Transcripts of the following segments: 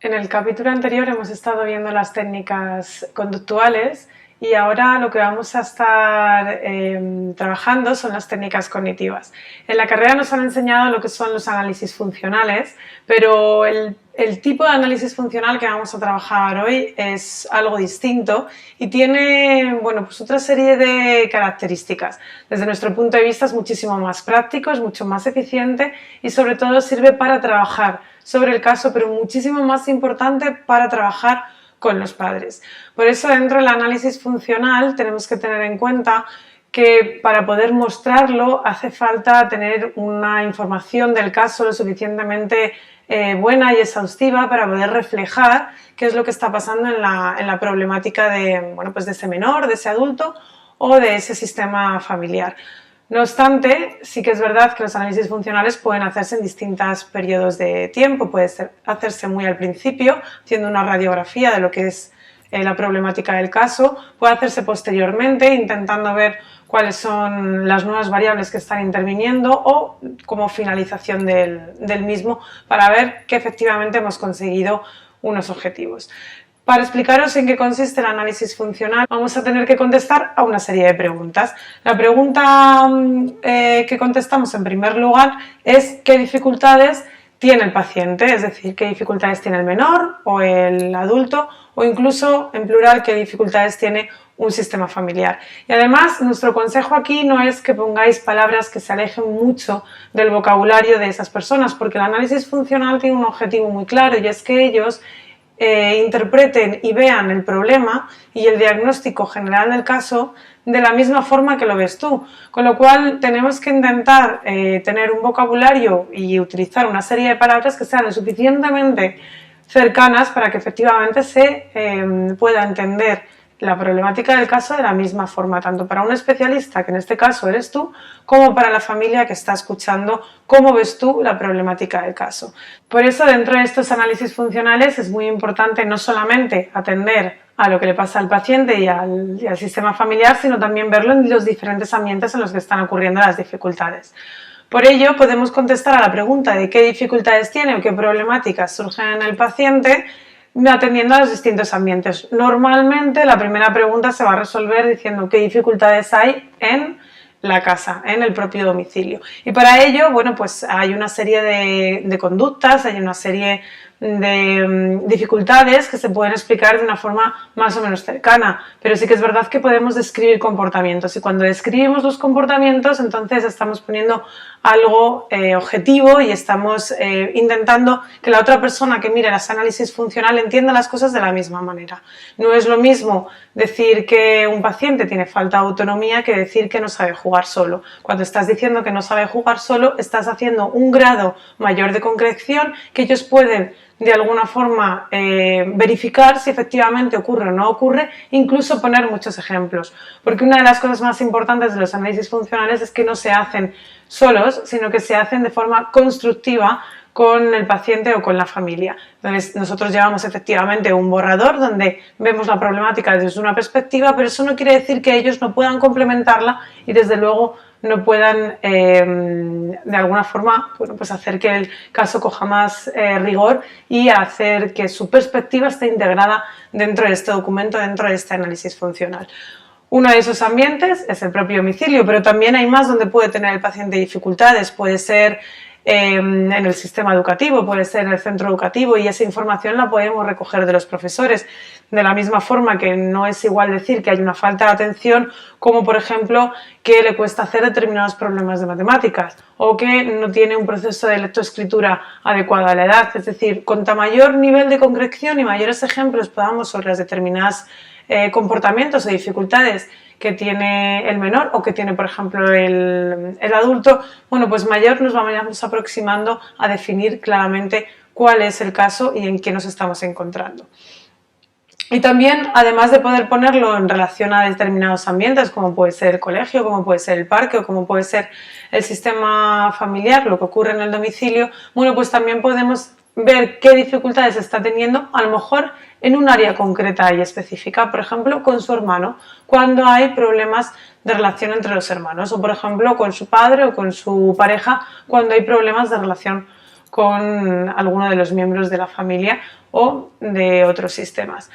En el capítulo anterior hemos estado viendo las técnicas conductuales y ahora lo que vamos a estar trabajando son las técnicas cognitivas. En la carrera nos han enseñado lo que son los análisis funcionales, pero el tipo de análisis funcional que vamos a trabajar hoy es algo distinto y tiene, bueno, pues otra serie de características. Desde nuestro punto de vista es muchísimo más práctico, es mucho más eficiente y sobre todo sirve para trabajar sobre el caso, pero muchísimo más importante para trabajar con los padres. Por eso dentro del análisis funcional tenemos que tener en cuenta que para poder mostrarlo hace falta tener una información del caso lo suficientemente buena y exhaustiva para poder reflejar qué es lo que está pasando en la problemática de, bueno, pues de ese menor, de ese adulto o de ese sistema familiar. No obstante, sí que es verdad que los análisis funcionales pueden hacerse en distintos periodos de tiempo. Puede hacerse muy al principio, haciendo una radiografía de lo que es la problemática del caso. Puede hacerse posteriormente, intentando ver cuáles son las nuevas variables que están interviniendo o como finalización del mismo para ver que efectivamente hemos conseguido unos objetivos. Para explicaros en qué consiste el análisis funcional, vamos a tener que contestar a una serie de preguntas. La pregunta que contestamos en primer lugar es ¿qué dificultades tiene el paciente? Es decir, ¿qué dificultades tiene el menor o el adulto? O incluso, en plural, ¿qué dificultades tiene un sistema familiar? Y además, nuestro consejo aquí no es que pongáis palabras que se alejen mucho del vocabulario de esas personas, porque el análisis funcional tiene un objetivo muy claro y es que ellos interpreten y vean el problema y el diagnóstico general del caso de la misma forma que lo ves tú, con lo cual tenemos que intentar tener un vocabulario y utilizar una serie de palabras que sean lo suficientemente cercanas para que efectivamente se pueda entender la problemática del caso de la misma forma, tanto para un especialista, que en este caso eres tú, como para la familia que está escuchando cómo ves tú la problemática del caso. Por eso, dentro de estos análisis funcionales es muy importante no solamente atender a lo que le pasa al paciente y al sistema familiar, sino también verlo en los diferentes ambientes en los que están ocurriendo las dificultades. Por ello, podemos contestar a la pregunta de qué dificultades tiene o qué problemáticas surgen en el paciente atendiendo a los distintos ambientes. Normalmente la primera pregunta se va a resolver diciendo qué dificultades hay en la casa, en el propio domicilio. Y para ello, bueno, pues hay una serie de conductas, hay una serie de dificultades que se pueden explicar de una forma más o menos cercana, pero sí que es verdad que podemos describir comportamientos y cuando describimos los comportamientos entonces estamos poniendo algo objetivo y estamos intentando que la otra persona que mire los análisis funcional entienda las cosas de la misma manera. No es lo mismo decir que un paciente tiene falta de autonomía que decir que no sabe jugar solo. Cuando estás diciendo que no sabe jugar solo, estás haciendo un grado mayor de concreción que ellos pueden de alguna forma verificar si efectivamente ocurre o no ocurre, incluso poner muchos ejemplos. Porque una de las cosas más importantes de los análisis funcionales es que no se hacen solos, sino que se hacen de forma constructiva con el paciente o con la familia. Entonces, nosotros llevamos efectivamente un borrador donde vemos la problemática desde una perspectiva, pero eso no quiere decir que ellos no puedan complementarla y desde luego no puedan de alguna forma, bueno, pues hacer que el caso coja más rigor y hacer que su perspectiva esté integrada dentro de este documento, dentro de este análisis funcional. Uno de esos ambientes es el propio domicilio, pero también hay más donde puede tener el paciente dificultades. Puede ser en el sistema educativo, puede ser en el centro educativo y esa información la podemos recoger de los profesores. De la misma forma que no es igual decir que hay una falta de atención como, por ejemplo, que le cuesta hacer determinados problemas de matemáticas o que no tiene un proceso de lectoescritura adecuado a la edad. Es decir, cuanto mayor nivel de concreción y mayores ejemplos podamos sobre las determinadas comportamientos o dificultades que tiene el menor o que tiene, por ejemplo, el adulto, bueno, pues mayor nos vamos aproximando a definir claramente cuál es el caso y en qué nos estamos encontrando. Y también, además de poder ponerlo en relación a determinados ambientes, como puede ser el colegio, como puede ser el parque o como puede ser el sistema familiar, lo que ocurre en el domicilio, bueno, pues también podemos ver qué dificultades está teniendo, a lo mejor en un área concreta y específica, por ejemplo, con su hermano, cuando hay problemas de relación entre los hermanos, o por ejemplo, con su padre o con su pareja, cuando hay problemas de relación con alguno de los miembros de la familia o de otros sistemas.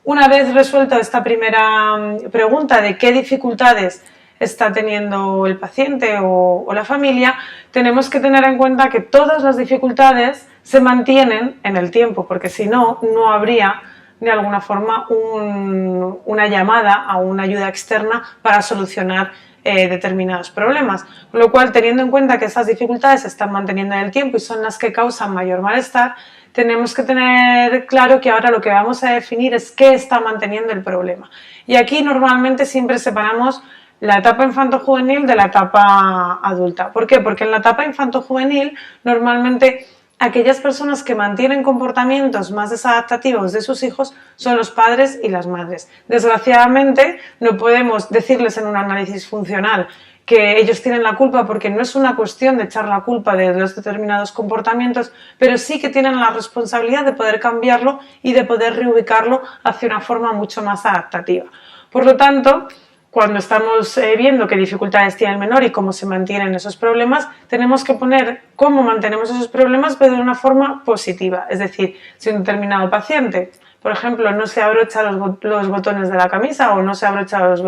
Una vez resuelta esta primera pregunta de qué dificultades está teniendo el paciente o la familia, tenemos que tener en cuenta que todas las dificultades se mantienen en el tiempo, porque si no, no habría de alguna forma una llamada a una ayuda externa para solucionar determinados problemas. Con lo cual, teniendo en cuenta que estas dificultades se están manteniendo en el tiempo y son las que causan mayor malestar, tenemos que tener claro que ahora lo que vamos a definir es qué está manteniendo el problema. Y aquí normalmente siempre separamos la etapa infanto-juvenil de la etapa adulta. ¿Por qué? Porque en la etapa infanto-juvenil normalmente aquellas personas que mantienen comportamientos más desadaptativos de sus hijos son los padres y las madres. Desgraciadamente no podemos decirles en un análisis funcional que ellos tienen la culpa, porque no es una cuestión de echar la culpa de los determinados comportamientos, pero sí que tienen la responsabilidad de poder cambiarlo y de poder reubicarlo hacia una forma mucho más adaptativa. Por lo tanto, cuando estamos viendo qué dificultades tiene el menor y cómo se mantienen esos problemas, tenemos que poner cómo mantenemos esos problemas, pero de una forma positiva. Es decir, si un determinado paciente, por ejemplo, no se abrocha los botones de la camisa o no se abrocha los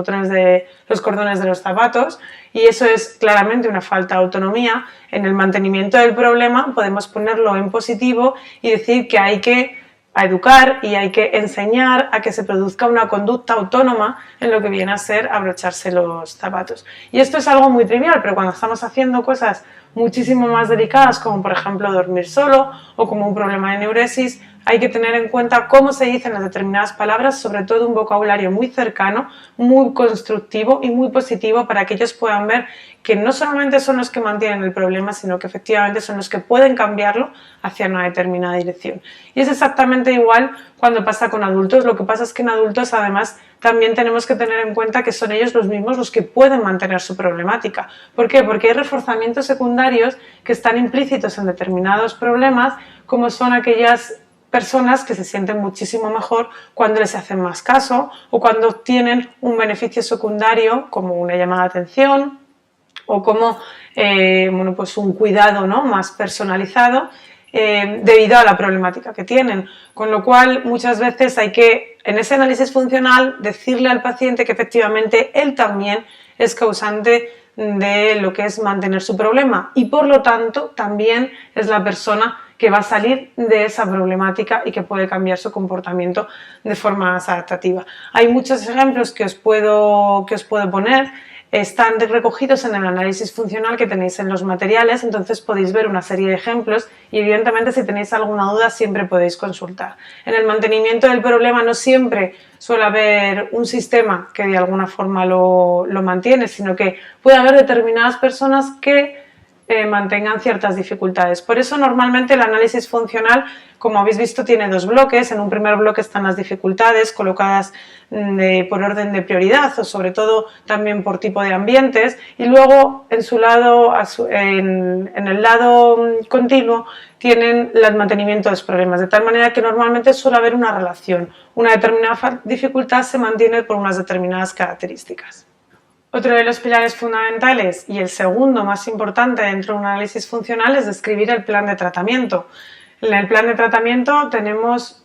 cordones de los zapatos, y eso es claramente una falta de autonomía, en el mantenimiento del problema podemos ponerlo en positivo y decir que hay que educar y hay que enseñar a que se produzca una conducta autónoma en lo que viene a ser abrocharse los zapatos. Y esto es algo muy trivial, pero cuando estamos haciendo cosas muchísimo más delicadas, como por ejemplo dormir solo o como un problema de neuresis, hay que tener en cuenta cómo se dicen las determinadas palabras, sobre todo un vocabulario muy cercano, muy constructivo y muy positivo para que ellos puedan ver que no solamente son los que mantienen el problema, sino que efectivamente son los que pueden cambiarlo hacia una determinada dirección. Y es exactamente igual cuando pasa con adultos. Lo que pasa es que en adultos además también tenemos que tener en cuenta que son ellos los mismos los que pueden mantener su problemática. ¿Por qué? Porque hay reforzamientos secundarios que están implícitos en determinados problemas, como son aquellas personas que se sienten muchísimo mejor cuando les hacen más caso o cuando obtienen un beneficio secundario como una llamada de atención o como pues un cuidado, ¿no?, más personalizado debido a la problemática que tienen. Con lo cual muchas veces hay que, en ese análisis funcional, decirle al paciente que efectivamente él también es causante de lo que es mantener su problema y por lo tanto también es la persona que va a salir de esa problemática y que puede cambiar su comportamiento de forma más adaptativa. Hay muchos ejemplos que os puedo poner, están recogidos en el análisis funcional que tenéis en los materiales, entonces podéis ver una serie de ejemplos y evidentemente si tenéis alguna duda siempre podéis consultar. En el mantenimiento del problema no siempre suele haber un sistema que de alguna forma lo mantiene, sino que puede haber determinadas personas que mantengan ciertas dificultades. Por eso normalmente el análisis funcional, como habéis visto, tiene dos bloques. En un primer bloque están las dificultades colocadas por orden de prioridad o sobre todo también por tipo de ambientes, y luego en el lado continuo tienen el mantenimiento de los problemas, de tal manera que normalmente suele haber una relación. Una determinada dificultad se mantiene por unas determinadas características. Otro de los pilares fundamentales y el segundo más importante dentro de un análisis funcional es describir el plan de tratamiento. En el plan de tratamiento tenemos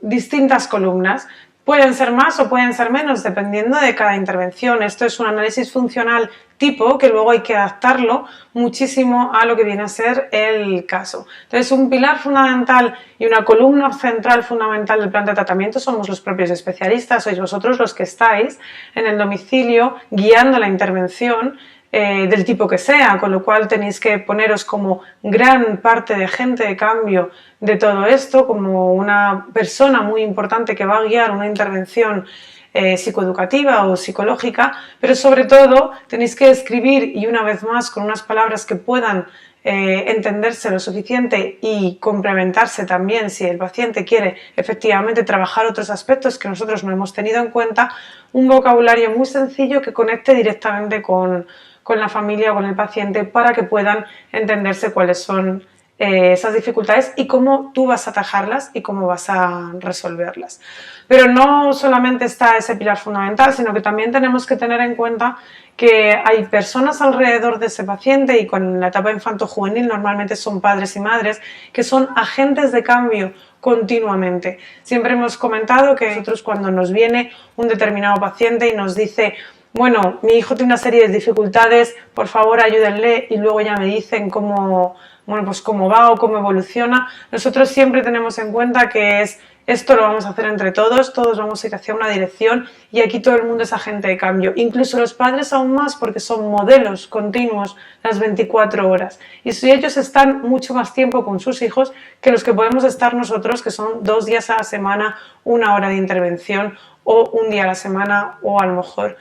distintas columnas. Pueden ser más o pueden ser menos dependiendo de cada intervención. Esto es un análisis funcional tipo que luego hay que adaptarlo muchísimo a lo que viene a ser el caso. Entonces, un pilar fundamental y una columna central fundamental del plan de tratamiento somos los propios especialistas, sois vosotros los que estáis en el domicilio guiando la intervención del tipo que sea, con lo cual tenéis que poneros como gran parte de agente de cambio de todo esto, como una persona muy importante que va a guiar una intervención psicoeducativa o psicológica, pero sobre todo tenéis que escribir, y una vez más con unas palabras que puedan entenderse lo suficiente y complementarse también si el paciente quiere efectivamente trabajar otros aspectos que nosotros no hemos tenido en cuenta, un vocabulario muy sencillo que conecte directamente con la familia o con el paciente para que puedan entenderse cuáles son esas dificultades y cómo tú vas a atajarlas y cómo vas a resolverlas. Pero no solamente está ese pilar fundamental, sino que también tenemos que tener en cuenta que hay personas alrededor de ese paciente, y con la etapa infanto-juvenil normalmente son padres y madres, que son agentes de cambio continuamente. Siempre hemos comentado que nosotros, cuando nos viene un determinado paciente y nos dice: bueno, mi hijo tiene una serie de dificultades, por favor ayúdenle, y luego ya me dicen cómo, bueno, pues cómo va o cómo evoluciona, nosotros siempre tenemos en cuenta que esto lo vamos a hacer entre todos, todos vamos a ir hacia una dirección, y aquí todo el mundo es agente de cambio, incluso los padres aún más, porque son modelos continuos las 24 horas. Y si ellos están mucho más tiempo con sus hijos que los que podemos estar nosotros, que son 2 días a la semana, 1 hora de intervención, o 1 día a la semana, o a lo mejor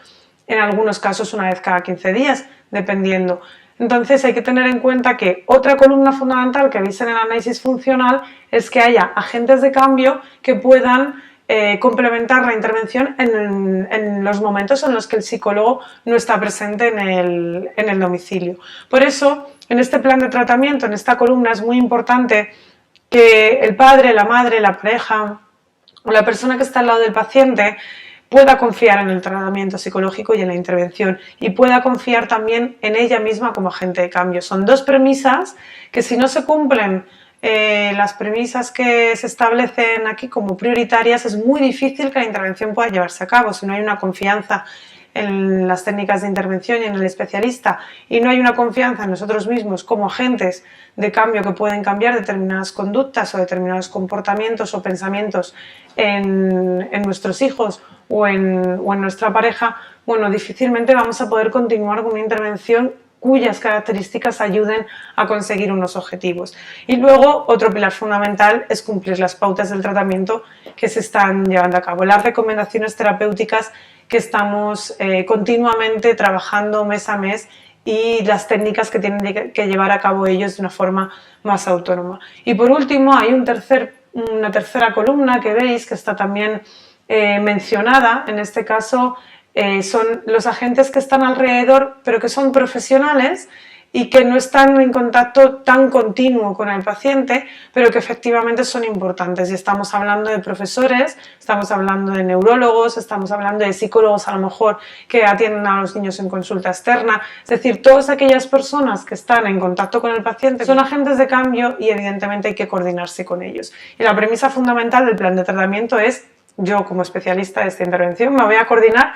en algunos casos 1 vez cada 15 días, dependiendo. Entonces hay que tener en cuenta que otra columna fundamental que veis en el análisis funcional es que haya agentes de cambio que puedan complementar la intervención en los momentos en los que el psicólogo no está presente en el domicilio. Por eso, en este plan de tratamiento, en esta columna, es muy importante que el padre, la madre, la pareja o la persona que está al lado del paciente pueda confiar en el tratamiento psicológico y en la intervención, y pueda confiar también en ella misma como agente de cambio. Son 2 premisas que, si no se cumplen las premisas que se establecen aquí como prioritarias, es muy difícil que la intervención pueda llevarse a cabo. Si no hay una confianza en las técnicas de intervención y en el especialista, y no hay una confianza en nosotros mismos como agentes de cambio que pueden cambiar determinadas conductas o determinados comportamientos o pensamientos en nuestros hijos o en nuestra pareja, bueno, difícilmente vamos a poder continuar con una intervención cuyas características ayuden a conseguir unos objetivos. Y luego, otro pilar fundamental es cumplir las pautas del tratamiento que se están llevando a cabo, las recomendaciones terapéuticas que estamos continuamente trabajando mes a mes, y las técnicas que tienen que llevar a cabo ellos de una forma más autónoma. Y por último, hay una tercera columna que veis que está también mencionada. En este caso son los agentes que están alrededor, pero que son profesionales y que no están en contacto tan continuo con el paciente, pero que efectivamente son importantes. Y estamos hablando de profesores, estamos hablando de neurólogos, estamos hablando de psicólogos a lo mejor que atienden a los niños en consulta externa. Es decir, todas aquellas personas que están en contacto con el paciente son agentes de cambio, y evidentemente hay que coordinarse con ellos. Y la premisa fundamental del plan de tratamiento es: yo, como especialista de esta intervención, me voy a coordinar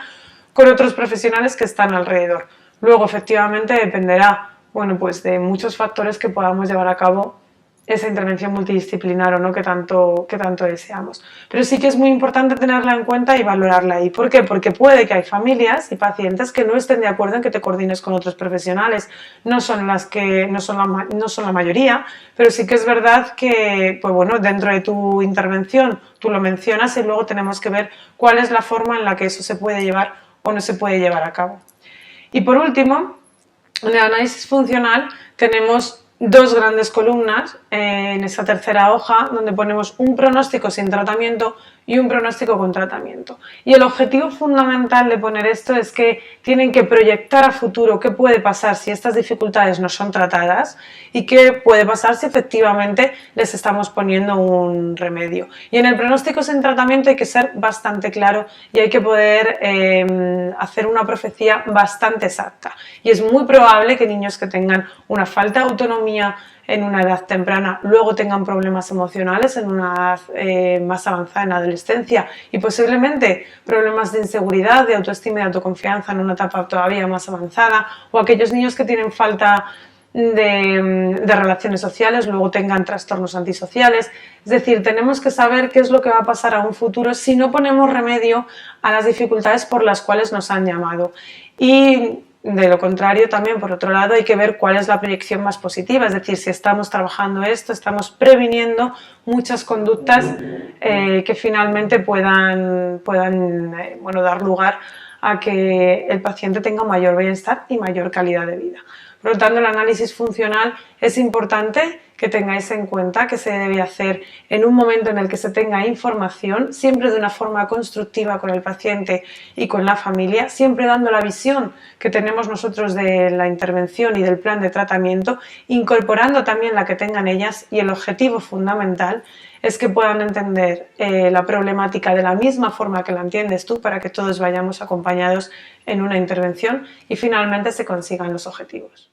con otros profesionales que están alrededor. Luego, efectivamente, dependerá, bueno, pues de muchos factores que podamos llevar a cabo esa intervención multidisciplinar o no que tanto deseamos. Pero sí que es muy importante tenerla en cuenta y valorarla ahí. ¿Por qué? Porque puede que hay familias y pacientes que no estén de acuerdo en que te coordines con otros profesionales. No son la mayoría, pero sí que es verdad que, pues bueno, dentro de tu intervención tú lo mencionas, y luego tenemos que ver cuál es la forma en la que eso se puede llevar o no se puede llevar a cabo. Y por último, en el análisis funcional tenemos 2 grandes columnas en esa tercera hoja, donde ponemos un pronóstico sin tratamiento y un pronóstico con tratamiento. Y el objetivo fundamental de poner esto es que tienen que proyectar a futuro qué puede pasar si estas dificultades no son tratadas, y qué puede pasar si efectivamente les estamos poniendo un remedio. Y en el pronóstico sin tratamiento hay que ser bastante claro, y hay que poder hacer una profecía bastante exacta. Y es muy probable que niños que tengan una falta de autonomía en una edad temprana luego tengan problemas emocionales en una edad más avanzada, en la adolescencia, y posiblemente problemas de inseguridad, de autoestima y de autoconfianza en una etapa todavía más avanzada, o aquellos niños que tienen falta de relaciones sociales luego tengan trastornos antisociales. Es decir, tenemos que saber qué es lo que va a pasar a un futuro si no ponemos remedio a las dificultades por las cuales nos han llamado. Y de lo contrario, también, por otro lado, hay que ver cuál es la proyección más positiva. Es decir, si estamos trabajando esto, estamos previniendo muchas conductas que finalmente puedan dar lugar a que el paciente tenga mayor bienestar y mayor calidad de vida. Por lo tanto, el análisis funcional es importante que tengáis en cuenta que se debe hacer en un momento en el que se tenga información, siempre de una forma constructiva con el paciente y con la familia, siempre dando la visión que tenemos nosotros de la intervención y del plan de tratamiento, incorporando también la que tengan ellas, y el objetivo fundamental es que puedan entender la problemática de la misma forma que la entiendes tú, para que todos vayamos acompañados en una intervención y finalmente se consigan los objetivos.